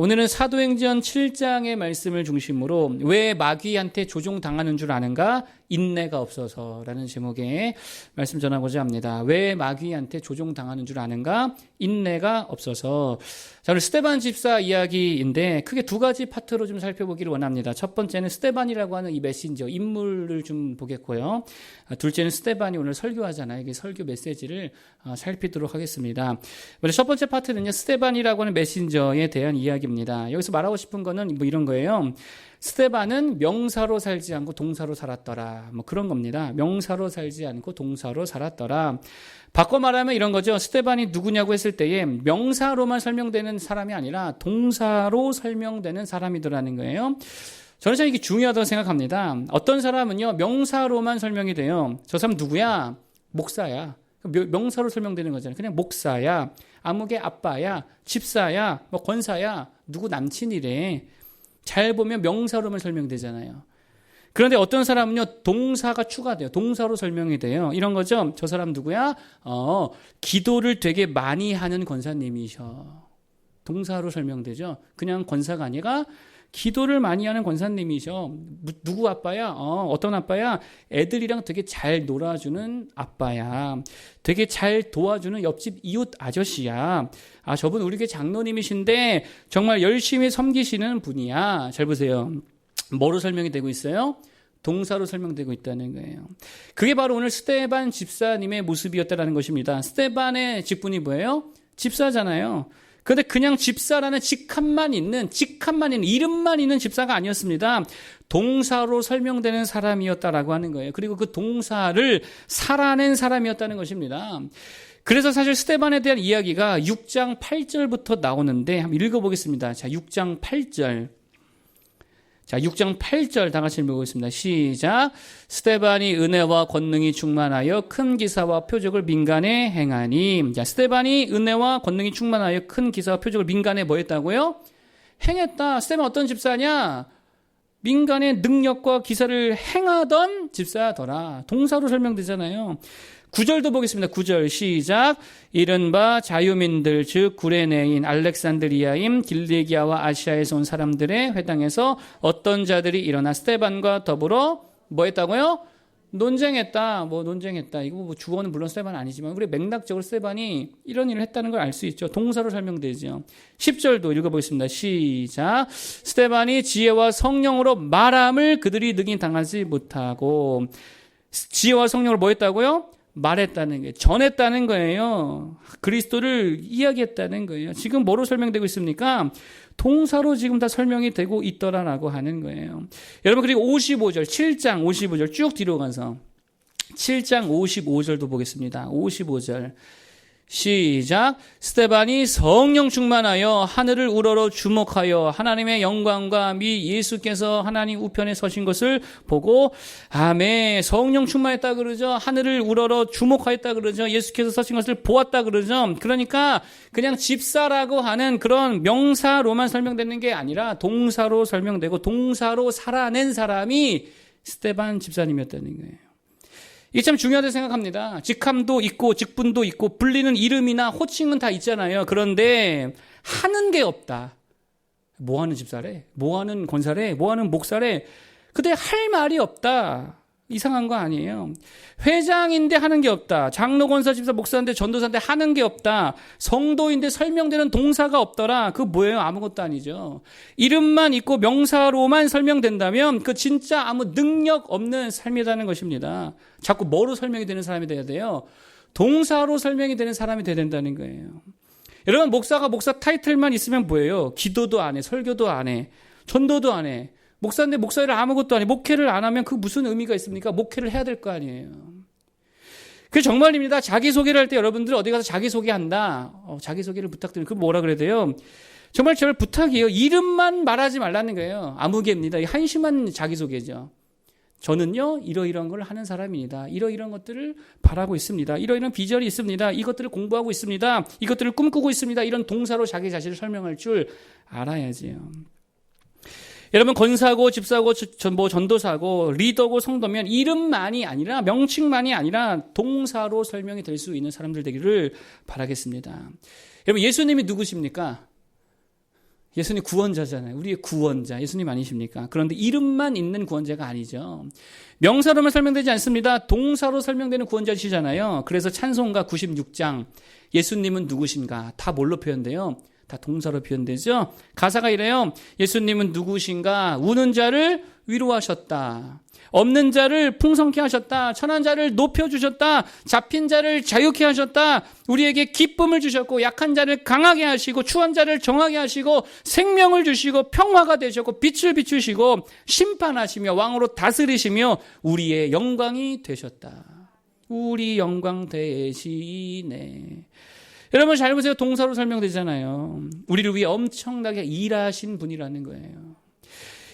오늘은 사도행전 7장의 말씀을 중심으로 왜 마귀한테 조종당하는 줄 아는가? 인내가 없어서라는 제목의 말씀 전하고자 합니다. 왜 마귀한테 조종당하는 줄 아는가? 인내가 없어서. 자, 오늘 스데반 집사 이야기인데 크게 두 가지 파트로 좀 살펴보기를 원합니다. 첫 번째는 스데반이라고 하는 이 메신저, 인물을 좀 보겠고요. 둘째는 스데반이 오늘 설교하잖아요. 이 설교 메시지를 살피도록 하겠습니다. 첫 번째 파트는요, 스데반이라고 하는 메신저에 대한 이야기입니다. 여기서 말하고 싶은 거는 뭐 이런 거예요. 스데반은 명사로 살지 않고 동사로 살았더라. 뭐 그런 겁니다. 명사로 살지 않고 동사로 살았더라. 바꿔 말하면 이런 거죠. 스데반이 누구냐고 했을 때에 명사로만 설명되는 사람이 아니라 동사로 설명되는 사람이더라는 거예요. 저는 참 이게 중요하다고 생각합니다. 어떤 사람은요, 명사로만 설명이 돼요. 저 사람 누구야? 목사야. 명사로 설명되는 거잖아요. 그냥 목사야, 아무개 아빠야, 집사야, 뭐 권사야, 누구 남친이래. 잘 보면 명사로만 설명되잖아요. 그런데 어떤 사람은요, 동사가 추가돼요. 동사로 설명이 돼요. 이런 거죠. 저 사람 누구야? 기도를 되게 많이 하는 권사님이셔. 동사로 설명되죠. 그냥 권사가 아니라 기도를 많이 하는 권사님이셔. 누구 아빠야? 어떤 아빠야? 애들이랑 되게 잘 놀아주는 아빠야. 되게 잘 도와주는 옆집 이웃 아저씨야. 저분 우리 교회 장로님이신데 정말 열심히 섬기시는 분이야. 잘 보세요. 뭐로 설명이 되고 있어요? 동사로 설명되고 있다는 거예요. 그게 바로 오늘 스데반 집사님의 모습이었다는 것입니다. 스데반의 직분이 뭐예요? 집사잖아요. 그런데 그냥 집사라는 직함만 있는 이름만 있는 집사가 아니었습니다. 동사로 설명되는 사람이었다라고 하는 거예요. 그리고 그 동사를 살아낸 사람이었다는 것입니다. 그래서 사실 스데반에 대한 이야기가 6장 8절부터 나오는데 한번 읽어보겠습니다. 자, 6장 8절. 자, 6장 8절 다 같이 읽어보겠습니다. 시작. 스데반이 은혜와 권능이 충만하여 큰 기사와 표적을 민간에 행하니. 자, 스데반이 은혜와 권능이 충만하여 큰 기사와 표적을 민간에 뭐 했다고요? 행했다. 스데반 어떤 집사냐? 민간의 능력과 기사를 행하던 집사더라. 동사로 설명되잖아요. 9절도 보겠습니다. 9절 시작. 이른바 자유민들 즉 구레네인 알렉산드리아임 길리기아와 아시아에서 온 사람들의 회당에서 어떤 자들이 일어나 스데반과 더불어 뭐 했다고요? 논쟁했다. 이거 뭐 주어는 물론 스데반 아니지만 우리 맥락적으로 스데반이 이런 일을 했다는 걸 알 수 있죠. 동사로 설명되죠. 10절도 읽어보겠습니다. 시작. 스데반이 지혜와 성령으로 말함을 그들이 능히 당하지 못하고. 지혜와 성령으로 뭐 했다고요? 말했다는 게 전했다는 거예요. 그리스도를 이야기했다는 거예요. 지금 뭐로 설명되고 있습니까? 동사로 지금 다 설명이 되고 있더라라고 하는 거예요. 여러분, 그리고 55절, 7장 55절 쭉 뒤로 가서 7장 55절도 보겠습니다. 55절 시작. 스데반이 성령 충만하여 하늘을 우러러 주목하여 하나님의 영광과 미 예수께서 하나님 우편에 서신 것을 보고 아멘. 성령 충만했다 그러죠. 하늘을 우러러 주목하였다 그러죠. 예수께서 서신 것을 보았다 그러죠. 그러니까 그냥 집사라고 하는 그런 명사로만 설명되는 게 아니라 동사로 설명되고 동사로 살아낸 사람이 스데반 집사님이었다는 거예요. 이게 참 중요하다고 생각합니다. 직함도 있고 직분도 있고 불리는 이름이나 호칭은 다 있잖아요. 그런데 하는 게 없다. 뭐 하는 집사래? 뭐 하는 권사래? 뭐 하는 목사래? 근데 할 말이 없다. 이상한 거 아니에요. 회장인데 하는 게 없다. 장로, 권사, 집사, 목사인데 전도사인데 하는 게 없다. 성도인데 설명되는 동사가 없더라. 그거 뭐예요? 아무것도 아니죠. 이름만 있고 명사로만 설명된다면 그 진짜 아무 능력 없는 삶이라는 것입니다. 자꾸 뭐로 설명이 되는 사람이 돼야 돼요? 동사로 설명이 되는 사람이 돼야 된다는 거예요. 여러분, 목사가 목사 타이틀만 있으면 뭐예요? 기도도 안 해, 설교도 안 해, 전도도 안 해. 목사인데 목사를 아무것도 안 해. 목회를 안 하면 그 무슨 의미가 있습니까? 목회를 해야 될 거 아니에요. 그게 정말입니다. 자기소개를 할 때 여러분들 어디 가서 자기소개한다. 자기소개를 부탁드리면 그거 뭐라 그래야 돼요? 정말 저를 부탁이에요. 이름만 말하지 말라는 거예요. 아무개입니다. 한심한 자기소개죠. 저는요, 이러이러한 걸 하는 사람입니다. 이러이러한 것들을 바라고 있습니다. 이러이러한 비전이 있습니다. 이것들을 공부하고 있습니다. 이것들을 꿈꾸고 있습니다. 이런 동사로 자기 자신을 설명할 줄 알아야지요. 여러분, 권사고 집사고 전도사고 리더고 성도면 이름만이 아니라 명칭만이 아니라 동사로 설명이 될 수 있는 사람들 되기를 바라겠습니다. 여러분, 예수님이 누구십니까? 예수님 구원자잖아요. 우리의 구원자. 예수님 아니십니까? 그런데 이름만 있는 구원자가 아니죠. 명사로만 설명되지 않습니다. 동사로 설명되는 구원자시잖아요. 그래서 찬송가 96장 예수님은 누구신가? 다 뭘로 표현돼요? 다 동사로 표현되죠. 가사가 이래요. 예수님은 누구신가? 우는 자를 위로하셨다. 없는 자를 풍성케 하셨다. 천한 자를 높여주셨다. 잡힌 자를 자유케 하셨다. 우리에게 기쁨을 주셨고 약한 자를 강하게 하시고 추한 자를 정하게 하시고 생명을 주시고 평화가 되셨고 빛을 비추시고 심판하시며 왕으로 다스리시며 우리의 영광이 되셨다. 우리 영광 되시네. 여러분 잘 보세요. 동사로 설명되잖아요. 우리를 위해 엄청나게 일하신 분이라는 거예요.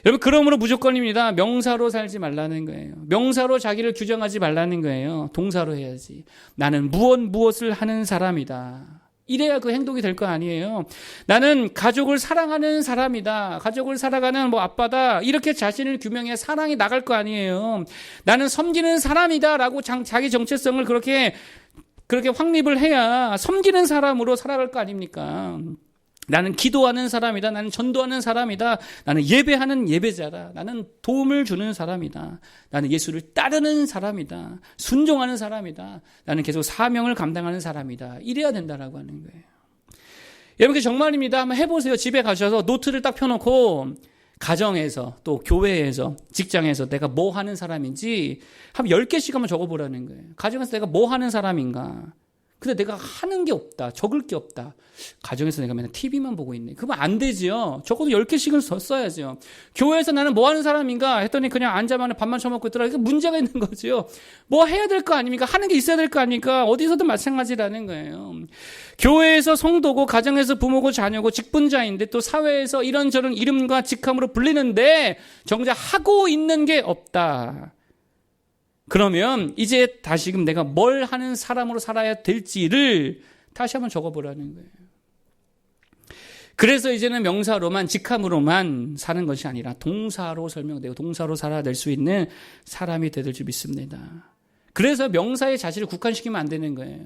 여러분 그러므로 무조건입니다. 명사로 살지 말라는 거예요. 명사로 자기를 규정하지 말라는 거예요. 동사로 해야지. 나는 무엇을 하는 사람이다. 이래야 그 행동이 될 거 아니에요. 나는 가족을 사랑하는 사람이다. 가족을 살아가는 아빠다. 이렇게 자신을 규명해 사랑이 나갈 거 아니에요. 나는 섬기는 사람이다라고 자기 정체성을 그렇게 확립을 해야 섬기는 사람으로 살아갈 거 아닙니까? 나는 기도하는 사람이다. 나는 전도하는 사람이다. 나는 예배하는 예배자다. 나는 도움을 주는 사람이다. 나는 예수를 따르는 사람이다. 순종하는 사람이다. 나는 계속 사명을 감당하는 사람이다. 이래야 된다라고 하는 거예요. 여러분 정말입니다. 한번 해보세요. 집에 가셔서 노트를 딱 펴놓고 가정에서 또 교회에서 직장에서 내가 뭐 하는 사람인지 한 10개씩 한번 적어보라는 거예요. 가정에서 내가 뭐 하는 사람인가. 근데 내가 하는 게 없다. 적을 게 없다. 가정에서 내가 맨날 TV만 보고 있네. 그러면 안 되지요. 적어도 10개씩은 써야죠. 교회에서 나는 뭐 하는 사람인가 했더니 그냥 앉아만 밥만 처먹고 있더라. 그러니까 문제가 있는 거죠. 뭐 해야 될 거 아닙니까? 하는 게 있어야 될 거 아닙니까? 어디서든 마찬가지라는 거예요. 교회에서 성도고 가정에서 부모고 자녀고 직분자인데 또 사회에서 이런저런 이름과 직함으로 불리는데 정작 하고 있는 게 없다. 그러면 이제 다시금 내가 뭘 하는 사람으로 살아야 될지를 다시 한번 적어보라는 거예요. 그래서 이제는 명사로만 직함으로만 사는 것이 아니라 동사로 설명되고 동사로 살아낼 수 있는 사람이 되될 줄 믿습니다. 그래서 명사에 자신을 국한시키면 안 되는 거예요.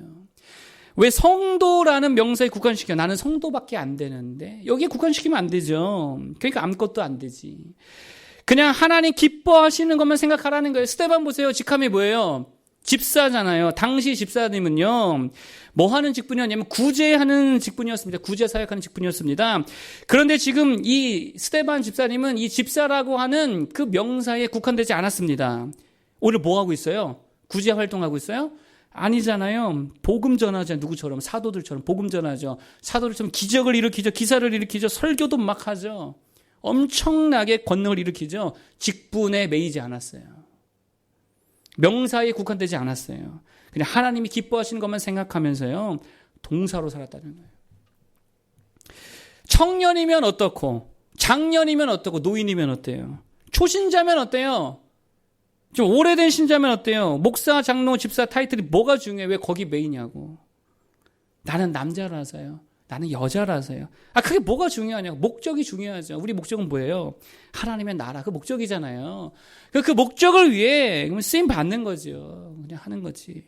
왜 성도라는 명사에 국한시켜? 나는 성도밖에 안 되는데 여기에 국한시키면 안 되죠. 그러니까 아무것도 안 되지. 그냥 하나님 기뻐하시는 것만 생각하라는 거예요. 스데반 보세요. 직함이 뭐예요? 집사잖아요. 당시 집사님은요. 뭐 하는 직분이었냐면 구제하는 직분이었습니다. 구제 사역하는 직분이었습니다. 그런데 지금 이 스데반 집사님은 이 집사라고 하는 그 명사에 국한되지 않았습니다. 오늘 뭐 하고 있어요? 구제 활동하고 있어요? 아니잖아요. 복음 전하죠. 누구처럼? 사도들처럼 복음 전하죠. 사도들처럼 기적을 일으키죠. 기사를 일으키죠. 설교도 막 하죠. 엄청나게 권능을 일으키죠. 직분에 매이지 않았어요. 명사에 국한되지 않았어요. 그냥 하나님이 기뻐하시는 것만 생각하면서요. 동사로 살았다는 거예요. 청년이면 어떻고 장년이면 어떻고 노인이면 어때요? 초신자면 어때요? 좀 오래된 신자면 어때요? 목사, 장로, 집사 타이틀이 뭐가 중요해? 왜 거기 매이냐고. 나는 남자라서요. 나는 여자라서요. 그게 뭐가 중요하냐고. 목적이 중요하죠. 우리 목적은 뭐예요? 하나님의 나라. 그 목적이잖아요. 그 목적을 위해 쓰임 받는 거죠. 그냥 하는 거지.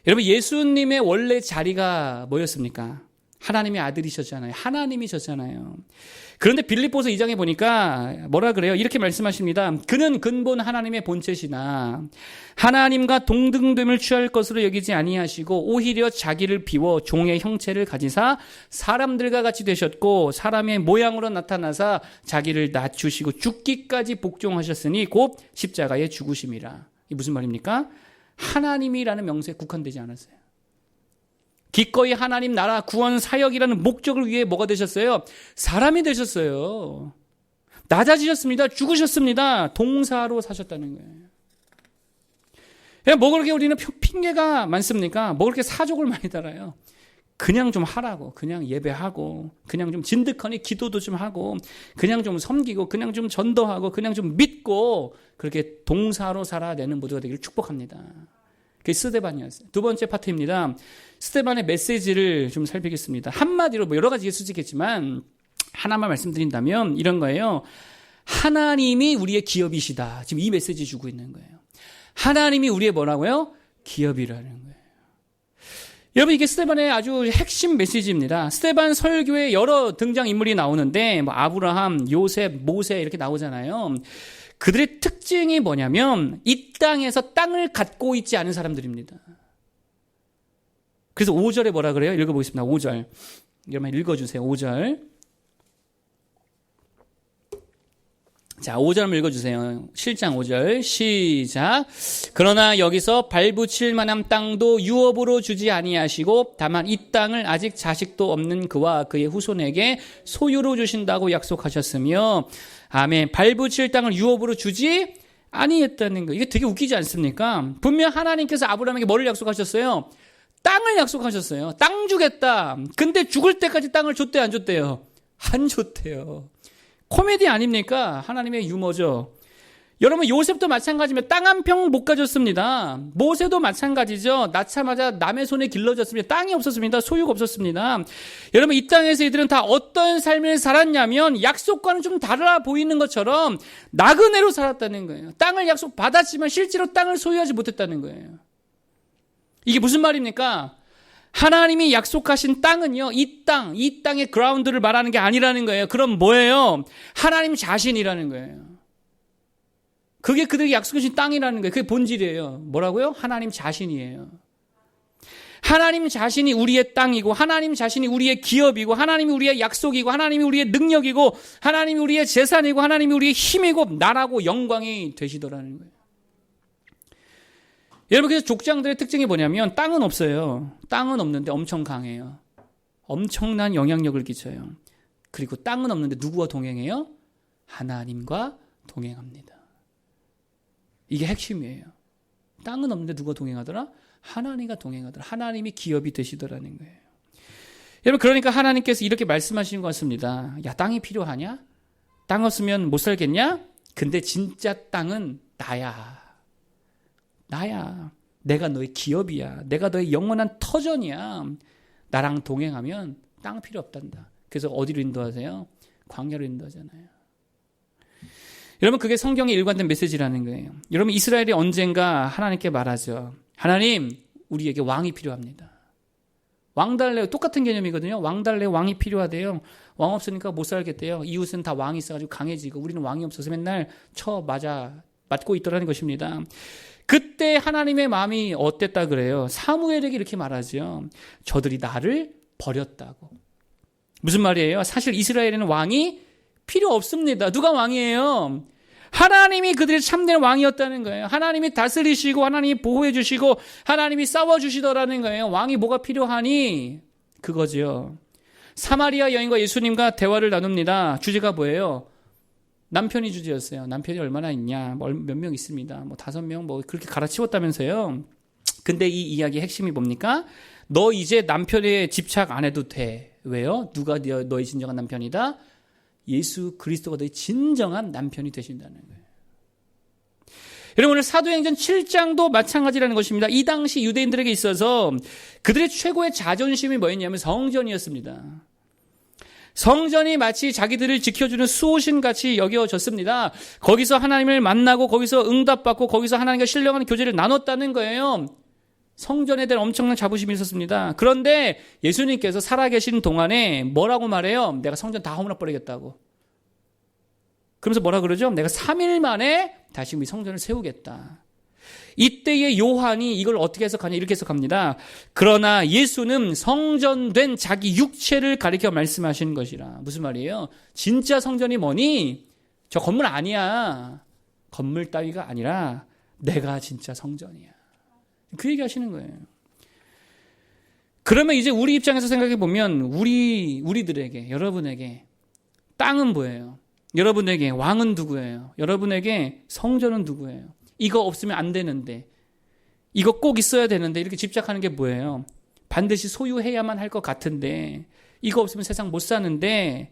여러분 예수님의 원래 자리가 뭐였습니까? 하나님의 아들이셨잖아요. 하나님이셨잖아요. 그런데 빌립보서 2장에 보니까 뭐라 그래요? 이렇게 말씀하십니다. 그는 근본 하나님의 본체시나 하나님과 동등됨을 취할 것으로 여기지 아니하시고 오히려 자기를 비워 종의 형체를 가지사 사람들과 같이 되셨고 사람의 모양으로 나타나사 자기를 낮추시고 죽기까지 복종하셨으니 곧 십자가에 죽으심이라. 이게 무슨 말입니까? 하나님이라는 명세에 국한되지 않았어요. 기꺼이 하나님 나라 구원 사역이라는 목적을 위해 뭐가 되셨어요? 사람이 되셨어요. 낮아지셨습니다. 죽으셨습니다. 동사로 사셨다는 거예요. 뭐 그렇게 우리는 핑계가 많습니까? 뭐 그렇게 사족을 많이 달아요. 그냥 좀 하라고, 그냥 예배하고, 그냥 좀 진득하니 기도도 좀 하고, 그냥 좀 섬기고, 그냥 좀 전도하고, 그냥 좀 믿고, 그렇게 동사로 살아내는 모두가 되기를 축복합니다. 그게 스데반이었어요. 두 번째 파트입니다. 스데반의 메시지를 좀 살피겠습니다. 한마디로 여러 가지 수지겠지만 하나만 말씀드린다면 이런 거예요. 하나님이 우리의 기업이시다. 지금 이 메시지 주고 있는 거예요. 하나님이 우리의 뭐라고요? 기업이라는 거예요. 여러분, 이게 스데반의 아주 핵심 메시지입니다. 스데반 설교에 여러 등장인물이 나오는데 뭐 아브라함, 요셉, 모세 이렇게 나오잖아요. 그들의 특징이 뭐냐면 이 땅에서 땅을 갖고 있지 않은 사람들입니다. 그래서 5절에 뭐라 그래요? 읽어보겠습니다. 5절. 여러분 읽어주세요. 5절. 자, 5절 한번 읽어주세요. 7장 5절 시작. 그러나 여기서 발붙일 만한 땅도 유업으로 주지 아니하시고 다만 이 땅을 아직 자식도 없는 그와 그의 후손에게 소유로 주신다고 약속하셨으며 아멘. 발붙일 땅을 유업으로 주지 아니했다는 거. 이게 되게 웃기지 않습니까? 분명 하나님께서 아브라함에게 뭐를 약속하셨어요? 땅을 약속하셨어요. 땅 주겠다. 근데 죽을 때까지 땅을 줬대요, 안 줬대요? 안 줬대요. 코미디 아닙니까? 하나님의 유머죠. 여러분, 요셉도 마찬가지입니다. 땅 한 평 못 가졌습니다. 모세도 마찬가지죠. 낳자마자 남의 손에 길러졌습니다. 땅이 없었습니다. 소유가 없었습니다. 여러분, 이 땅에서 이들은 다 어떤 삶을 살았냐면 약속과는 좀 달라 보이는 것처럼 나그네로 살았다는 거예요. 땅을 약속 받았지만 실제로 땅을 소유하지 못했다는 거예요. 이게 무슨 말입니까? 하나님이 약속하신 땅은요, 이 땅의 그라운드를 말하는 게 아니라는 거예요. 그럼 뭐예요? 하나님 자신이라는 거예요. 그게 그들이 약속하신 땅이라는 거예요. 그게 본질이에요. 뭐라고요? 하나님 자신이에요. 하나님 자신이 우리의 땅이고, 하나님 자신이 우리의 기업이고, 하나님이 우리의 약속이고, 하나님이 우리의 능력이고, 하나님이 우리의 재산이고, 하나님이 우리의 힘이고, 나라고 영광이 되시더라는 거예요. 여러분, 그래서 족장들의 특징이 뭐냐면 땅은 없어요. 땅은 없는데 엄청 강해요. 엄청난 영향력을 끼쳐요. 그리고 땅은 없는데 누구와 동행해요? 하나님과 동행합니다. 이게 핵심이에요. 땅은 없는데 누가 동행하더라? 하나님과 동행하더라. 하나님이 기업이 되시더라는 거예요. 여러분, 그러니까 하나님께서 이렇게 말씀하시는 것 같습니다. 야, 땅이 필요하냐? 땅 없으면 못 살겠냐? 근데 진짜 땅은 나야. 나야. 내가 너의 기업이야. 내가 너의 영원한 터전이야. 나랑 동행하면 땅 필요 없단다. 그래서 어디로 인도하세요? 광야로 인도하잖아요. 여러분, 그게 성경의 일관된 메시지라는 거예요. 여러분, 이스라엘이 언젠가 하나님께 말하죠. 하나님, 우리에게 왕이 필요합니다. 왕 달래요. 똑같은 개념이거든요. 왕 달래요. 왕이 필요하대요. 왕 없으니까 못 살겠대요. 이웃은 다 왕이 있어가지고 강해지고 우리는 왕이 없어서 맨날 맞고 있더라는 것입니다. 그때 하나님의 마음이 어땠다 그래요? 사무엘에게 이렇게 말하죠. 저들이 나를 버렸다고. 무슨 말이에요? 사실 이스라엘에는 왕이 필요 없습니다. 누가 왕이에요? 하나님이 그들의 참된 왕이었다는 거예요. 하나님이 다스리시고 하나님이 보호해 주시고 하나님이 싸워 주시더라는 거예요. 왕이 뭐가 필요하니? 그거죠. 사마리아 여인과 예수님과 대화를 나눕니다. 주제가 뭐예요? 남편이 주제였어요. 남편이 얼마나 있냐? 몇 명 있습니다. 5명 그렇게 갈아치웠다면서요. 근데 이 이야기의 핵심이 뭡니까? 너 이제 남편에 집착 안 해도 돼. 왜요? 누가 너의 진정한 남편이다? 예수 그리스도가 너의 진정한 남편이 되신다는 거예요. 여러분, 오늘 사도행전 7장도 마찬가지라는 것입니다. 이 당시 유대인들에게 있어서 그들의 최고의 자존심이 뭐였냐면 성전이었습니다. 성전이 마치 자기들을 지켜주는 수호신같이 여겨졌습니다. 거기서 하나님을 만나고 거기서 응답받고 거기서 하나님과 신령한 교제를 나눴다는 거예요. 성전에 대한 엄청난 자부심이 있었습니다. 그런데 예수님께서 살아계신 동안에 뭐라고 말해요? 내가 성전 다 허물어버리겠다고. 그러면서 뭐라 그러죠? 내가 3일 만에 다시 이 성전을 세우겠다. 이때의 요한이 이걸 어떻게 해석하냐? 이렇게 해석합니다. 그러나 예수는 성전된 자기 육체를 가리켜 말씀하시는 것이라. 무슨 말이에요? 진짜 성전이 뭐니? 저 건물 아니야. 건물 따위가 아니라 내가 진짜 성전이야. 그 얘기 하시는 거예요. 그러면 이제 우리 입장에서 생각해 보면 우리들에게, 여러분에게 땅은 뭐예요? 여러분에게 왕은 누구예요? 여러분에게 성전은 누구예요? 이거 없으면 안 되는데, 이거 꼭 있어야 되는데 이렇게 집착하는 게 뭐예요? 반드시 소유해야만 할 것 같은데 이거 없으면 세상 못 사는데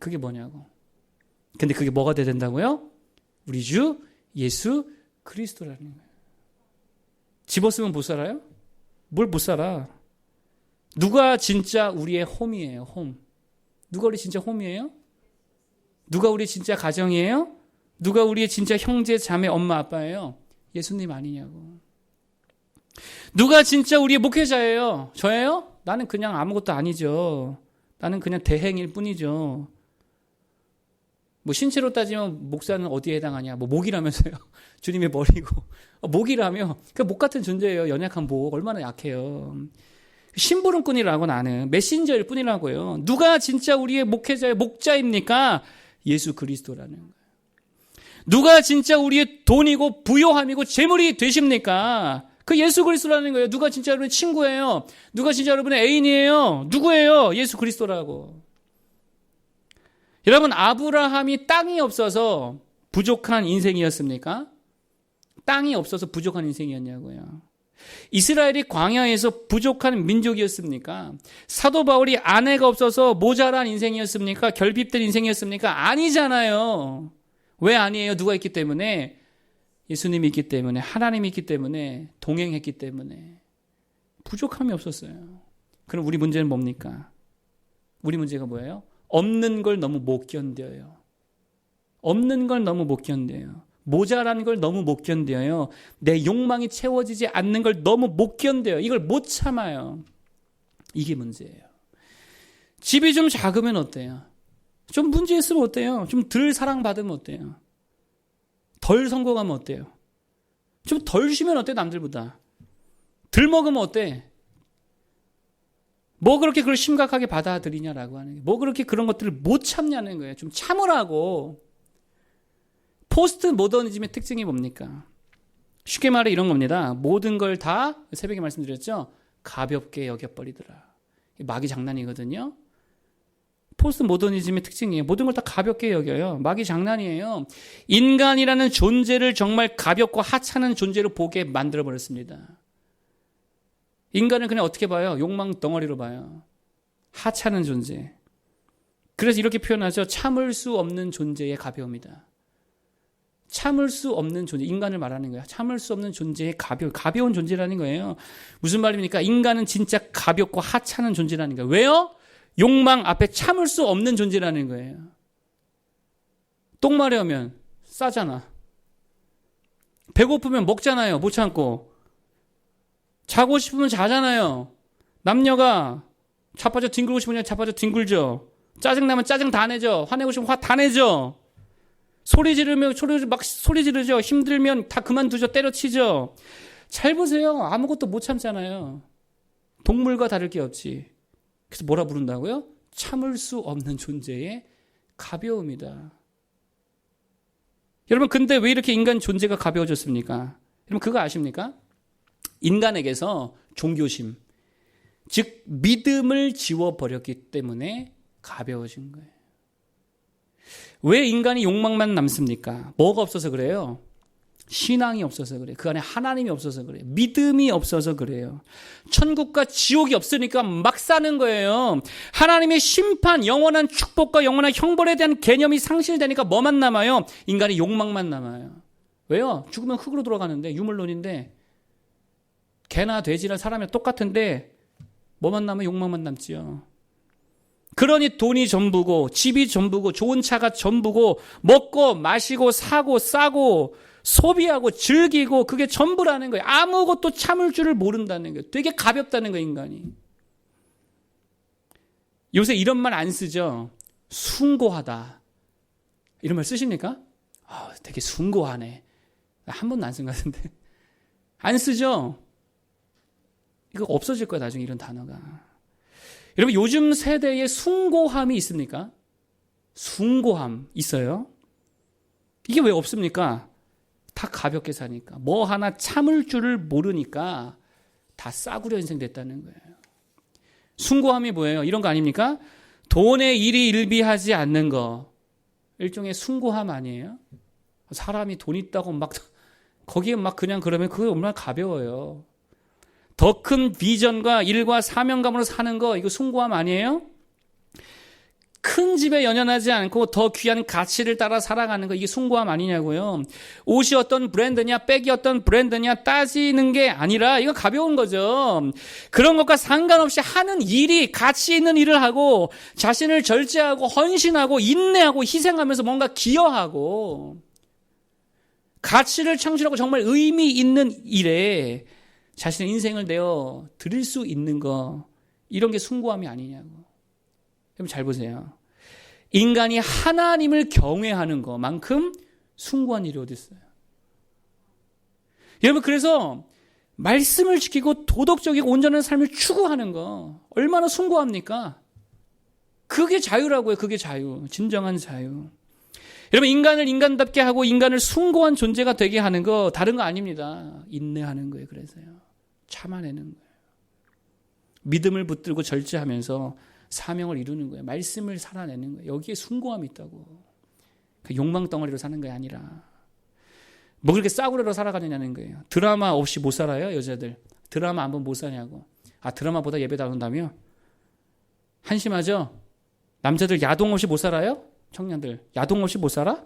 그게 뭐냐고. 근데 그게 뭐가 돼야 된다고요? 우리 주 예수 그리스도라는 거예요. 집었으면 못 살아요? 뭘 못 살아? 누가 진짜 우리의 홈이에요? 홈. 누가 우리 진짜 홈이에요? 누가 우리 진짜 가정이에요? 누가 우리의 진짜 형제, 자매, 엄마, 아빠예요? 예수님 아니냐고. 누가 진짜 우리의 목회자예요? 저예요? 나는 그냥 아무것도 아니죠. 나는 그냥 대행일 뿐이죠. 뭐 신체로 따지면 목사는 어디에 해당하냐? 뭐 목이라면서요. 주님의 머리고. 목이라며. 그 목 같은 존재예요. 연약한 목. 얼마나 약해요. 심부름꾼이라고 나는 메신저일 뿐이라고요. 누가 진짜 우리의 목회자의 목자입니까? 예수 그리스도라는 거예요. 누가 진짜 우리의 돈이고 부요함이고 재물이 되십니까? 그 예수 그리스도라는 거예요. 누가 진짜 여러분의 친구예요? 누가 진짜 여러분의 애인이에요? 누구예요? 예수 그리스도라고. 여러분, 아브라함이 땅이 없어서 부족한 인생이었습니까? 땅이 없어서 부족한 인생이었냐고요. 이스라엘이 광야에서 부족한 민족이었습니까? 사도 바울이 아내가 없어서 모자란 인생이었습니까? 결핍된 인생이었습니까? 아니잖아요. 왜 아니에요? 누가 있기 때문에? 예수님이 있기 때문에, 하나님이 있기 때문에, 동행했기 때문에 부족함이 없었어요. 그럼 우리 문제는 뭡니까? 우리 문제가 뭐예요? 없는 걸 너무 못 견뎌요. 없는 걸 너무 못 견뎌요. 모자란 걸 너무 못 견뎌요. 내 욕망이 채워지지 않는 걸 너무 못 견뎌요. 이걸 못 참아요. 이게 문제예요. 집이 좀 작으면 어때요? 좀 문제 있으면 어때요? 좀 덜 사랑받으면 어때요? 덜 성공하면 어때요? 좀 덜 쉬면 어때? 남들보다. 덜 먹으면 어때? 뭐 그렇게 그걸 심각하게 받아들이냐라고 하는 거예요. 뭐 그렇게 그런 것들을 못 참냐는 거예요. 좀 참으라고. 포스트 모더니즘의 특징이 뭡니까? 쉽게 말해 이런 겁니다. 모든 걸 다 새벽에 말씀드렸죠. 가볍게 여겨버리더라. 마귀 장난이거든요. 포스트 모더니즘의 특징이에요. 모든 걸 다 가볍게 여겨요. 마귀 장난이에요. 인간이라는 존재를 정말 가볍고 하찮은 존재로 보게 만들어버렸습니다. 인간을 그냥 어떻게 봐요? 욕망 덩어리로 봐요. 하찮은 존재. 그래서 이렇게 표현하죠. 참을 수 없는 존재의 가벼움이다. 참을 수 없는 존재, 인간을 말하는 거예요. 참을 수 없는 존재의 가벼운 존재라는 거예요. 무슨 말입니까? 인간은 진짜 가볍고 하찮은 존재라는 거예요. 왜요? 욕망 앞에 참을 수 없는 존재라는 거예요. 똥 마려우면 싸잖아. 배고프면 먹잖아요. 못 참고. 자고 싶으면 자잖아요. 남녀가 자빠져 뒹굴고 싶으면 자빠져 뒹굴죠. 짜증나면 짜증 다 내죠. 화내고 싶으면 화 다 내죠. 소리 지르면 소리 지르죠. 힘들면 다 그만두죠. 때려치죠. 잘 보세요. 아무것도 못 참잖아요. 동물과 다를 게 없지. 그래서 뭐라 부른다고요? 참을 수 없는 존재의 가벼움이다. 여러분, 근데 왜 이렇게 인간 존재가 가벼워졌습니까? 여러분, 그거 아십니까? 인간에게서 종교심, 즉 믿음을 지워버렸기 때문에 가벼워진 거예요. 왜 인간이 욕망만 남습니까? 뭐가 없어서 그래요? 신앙이 없어서 그래요. 그 안에 하나님이 없어서 그래요. 믿음이 없어서 그래요. 천국과 지옥이 없으니까 막 사는 거예요. 하나님의 심판, 영원한 축복과 영원한 형벌에 대한 개념이 상실되니까 뭐만 남아요? 인간의 욕망만 남아요. 왜요? 죽으면 흙으로 돌아가는데, 유물론인데, 개나 돼지나 사람이랑 똑같은데 뭐만 남으면 욕망만 남지요. 그러니 돈이 전부고 집이 전부고 좋은 차가 전부고 먹고 마시고 사고 싸고 소비하고 즐기고 그게 전부라는 거예요. 아무것도 참을 줄을 모른다는 거예요. 되게 가볍다는 거예요, 인간이. 요새 이런 말 안 쓰죠. 숭고하다. 이런 말 쓰십니까? 되게 숭고하네. 한 번도 안 쓴 것 같은데. 안 쓰죠? 이거 없어질 거야, 나중에 이런 단어가. 여러분, 요즘 세대에 숭고함이 있습니까? 숭고함 있어요? 이게 왜 없습니까? 다 가볍게 사니까. 뭐 하나 참을 줄을 모르니까 다 싸구려 인생 됐다는 거예요. 숭고함이 뭐예요? 이런 거 아닙니까? 돈의 일이 일비하지 않는 거. 일종의 숭고함 아니에요? 사람이 돈 있다고 막 거기에 막 그냥 그러면 그게 얼마나 가벼워요. 더 큰 비전과 일과 사명감으로 사는 거, 이거 숭고함 아니에요? 큰 집에 연연하지 않고 더 귀한 가치를 따라 살아가는 거, 이게 숭고함 아니냐고요. 옷이 어떤 브랜드냐, 백이 어떤 브랜드냐 따지는 게 아니라 이거 가벼운 거죠. 그런 것과 상관없이 하는 일이 가치 있는 일을 하고 자신을 절제하고 헌신하고 인내하고 희생하면서 뭔가 기여하고 가치를 창출하고 정말 의미 있는 일에 자신의 인생을 내어 드릴 수 있는 거, 이런 게 숭고함이 아니냐고. 여러분 잘 보세요. 인간이 하나님을 경외하는 것만큼 숭고한 일이 어디 있어요? 여러분 그래서 말씀을 지키고 도덕적이고 온전한 삶을 추구하는 거 얼마나 숭고합니까? 그게 자유라고요. 그게 자유. 진정한 자유. 여러분 인간을 인간답게 하고 인간을 숭고한 존재가 되게 하는 거 다른 거 아닙니다. 인내하는 거예요. 그래서요. 참아내는 거예요. 믿음을 붙들고 절제하면서 사명을 이루는 거예요. 말씀을 살아내는 거예요. 여기에 숭고함이 있다고. 그 욕망 덩어리로 사는 게 아니라 뭐 그렇게 싸구려로 살아가느냐는 거예요. 드라마 없이 못 살아요, 여자들. 드라마 안 보면 못 사냐고. 아, 드라마보다 예배 나온다며? 한심하죠? 남자들 야동 없이 못 살아요? 청년들 야동 없이 못 살아?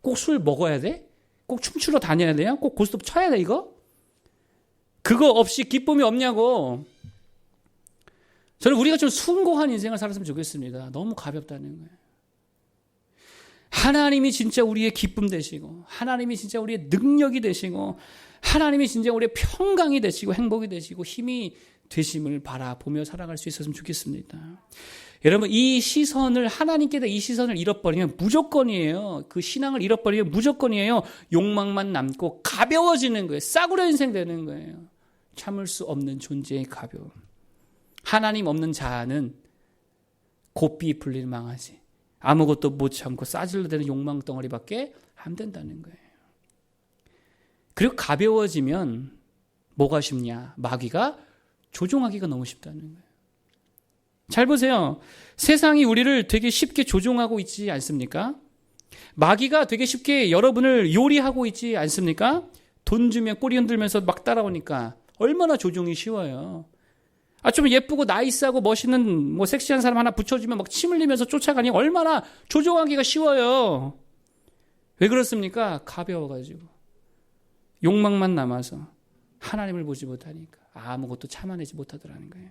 꼭 술 먹어야 돼? 꼭 춤추러 다녀야 돼요? 꼭 고스톱 쳐야 돼 이거? 그거 없이 기쁨이 없냐고. 저는 우리가 좀 숭고한 인생을 살았으면 좋겠습니다. 너무 가볍다는 거예요. 하나님이 진짜 우리의 기쁨 되시고 하나님이 진짜 우리의 능력이 되시고 하나님이 진짜 우리의 평강이 되시고 행복이 되시고 힘이 되심을 바라보며 살아갈 수 있었으면 좋겠습니다. 여러분 이 시선을 하나님께 이 시선을 잃어버리면 무조건이에요. 그 신앙을 잃어버리면 무조건이에요. 욕망만 남고 가벼워지는 거예요. 싸구려 인생 되는 거예요. 참을 수 없는 존재의 가벼움. 하나님 없는 자아는 고삐 풀린 망하지. 아무것도 못 참고 싸질러 대는 욕망 덩어리밖에 안 된다는 거예요. 그리고 가벼워지면 뭐가 쉽냐? 마귀가 조종하기가 너무 쉽다는 거예요. 잘 보세요. 세상이 우리를 되게 쉽게 조종하고 있지 않습니까? 마귀가 되게 쉽게 여러분을 요리하고 있지 않습니까? 돈 주면 꼬리 흔들면서 막 따라오니까 얼마나 조종이 쉬워요. 아, 좀 예쁘고 나이스하고 멋있는 뭐 섹시한 사람 하나 붙여주면 막 침 흘리면서 쫓아가니 얼마나 조종하기가 쉬워요. 왜 그렇습니까? 가벼워가지고. 욕망만 남아서 하나님을 보지 못하니까 아무것도 참아내지 못하더라는 거예요.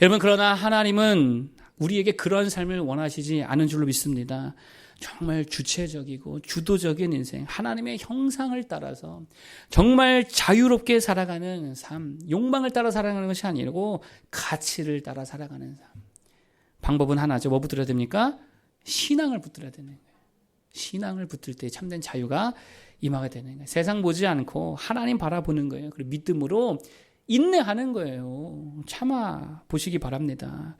여러분 그러나 하나님은 우리에게 그런 삶을 원하시지 않은 줄로 믿습니다. 정말 주체적이고 주도적인 인생, 하나님의 형상을 따라서 정말 자유롭게 살아가는 삶, 욕망을 따라 살아가는 것이 아니고 가치를 따라 살아가는 삶. 방법은 하나죠. 뭐 붙들어야 됩니까? 신앙을 붙들어야 되는 거예요. 신앙을 붙들 때 참된 자유가 임하게 되는 거예요. 세상 보지 않고 하나님 바라보는 거예요. 그리고 믿음으로 인내하는 거예요. 참아 보시기 바랍니다.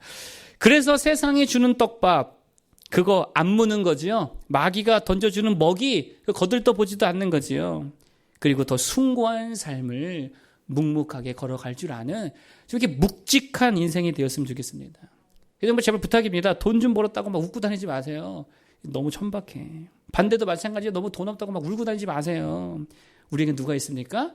그래서 세상이 주는 떡밥 그거 안 무는 거지요. 마귀가 던져주는 먹이 거들떠 보지도 않는 거지요. 그리고 더 숭고한 삶을 묵묵하게 걸어갈 줄 아는 이렇게 묵직한 인생이 되었으면 좋겠습니다. 그래서 제발 부탁입니다. 돈 좀 벌었다고 막 웃고 다니지 마세요. 너무 천박해. 반대도 마찬가지로 너무 돈 없다고 막 울고 다니지 마세요. 우리에게 누가 있습니까?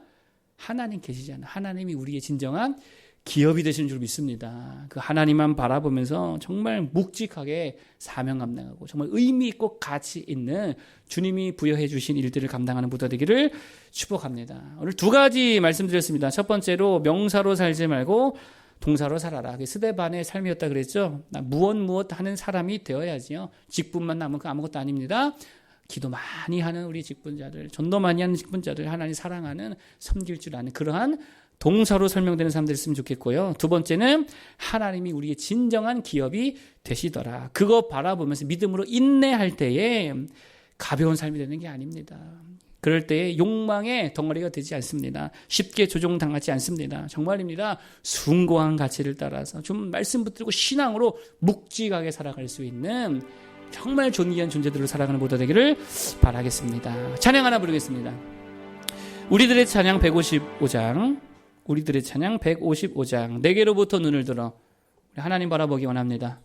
하나님 계시잖아요. 하나님이 우리의 진정한 기업이 되시는 줄 믿습니다. 그 하나님만 바라보면서 정말 묵직하게 사명 감당하고 정말 의미 있고 가치 있는 주님이 부여해 주신 일들을 감당하는 부자 되기를 축복합니다. 오늘 두 가지 말씀드렸습니다. 첫 번째로 명사로 살지 말고 동사로 살아라. 그게 스데반의 삶이었다 그랬죠. 무엇 하는 사람이 되어야지요. 직분만 남은 거 아무것도 아닙니다. 기도 많이 하는 우리 직분자들, 전도 많이 하는 직분자들, 하나님 사랑하는, 섬길 줄 아는 그러한 동사로 설명되는 사람들이 있으면 좋겠고요. 두 번째는 하나님이 우리의 진정한 기업이 되시더라. 그거 바라보면서 믿음으로 인내할 때에 가벼운 삶이 되는 게 아닙니다. 그럴 때에 욕망의 덩어리가 되지 않습니다. 쉽게 조종당하지 않습니다. 정말입니다. 숭고한 가치를 따라서 좀 말씀 붙들고 신앙으로 묵직하게 살아갈 수 있는 정말 존귀한 존재들로 살아가는 모두 되기를 바라겠습니다. 찬양 하나 부르겠습니다. 우리들의 찬양 155장, 우리들의 찬양 155장, 내게로부터 눈을 들어 하나님 바라보기 원합니다.